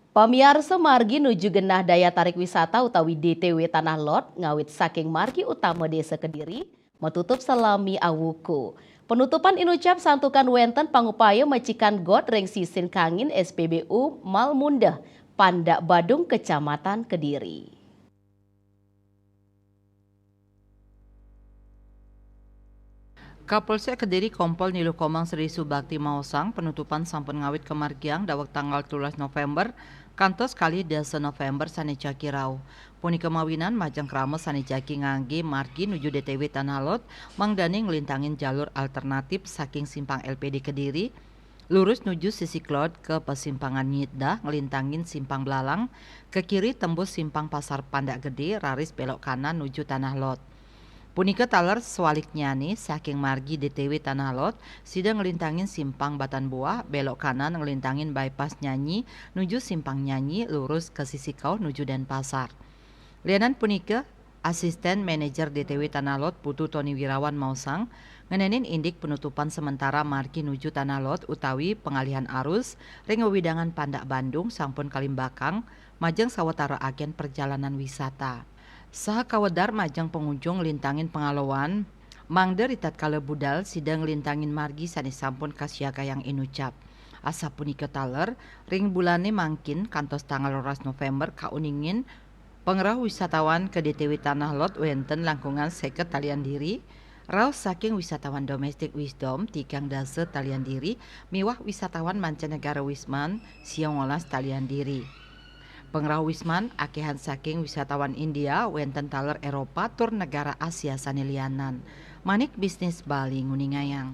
Pamiarsa margi nuju genah daya tarik wisata utawi DTW Tanah Lot ngawit saking margi utama Desa Kediri metutup salami awuku. Penutupan inucap santukan wenten pangupaya macikan got reng sisin kangin SPBU Malmundah Pandak Badung Kecamatan Kediri. Kapolsek Kediri Kompol Niluh Komang Sri Subakti Mausang penutupan sampun ngawit kemargiang dawek tanggal 12 November kantos kali 10 November sanejaki rau. Puni kemawinan majang krames sanejaki ngangge margi nuju DTW Tanah Lot mangdani ngelintangin jalur alternatif saking simpang LPD Kediri lurus nuju sisi Klod ke persimpangan Nyitdah ngelintangin simpang Belalang ke kiri tembus simpang Pasar Pandak Gede raris belok kanan nuju Tanah Lot. Punika taler sewaliknya nih saking margi DTW Tanah Lot sidang ngelintangin simpang Batan Buah belok kanan ngelintangin bypass Nyanyi nuju simpang Nyanyi lurus ke sisi kau nuju Denpasar. Lianan punika asisten manajer DTW Tanah Lot Putu Tony Wirawan Mausang ngenenin indik penutupan sementara margi nuju Tanah Lot utawi pengalihan arus ring widangan Pandak Bandung sampun Kalimbakang majeng sawetara agen perjalanan wisata. Saha kawedar majang pengunjung lintangin pengalauan mangder tatkala budal sidang lintangin margi sanes sampun kasiaga yang inucap. Asa punika taler ring bulane mangkin kantos tanggal 12 November kauningin pengerah wisatawan ke DTW Tanah Lot wenten langkungan seket talian diri raos saking wisatawan domestik Wisdom tikang dase talian diri miwah wisatawan mancanegara Wisman siang ngolas talian diri. Pengrah Wisman akehan saking wisatawan India wenten taler Eropa tur negara Asia sanilianan. Manik bisnis Bali nguningayang.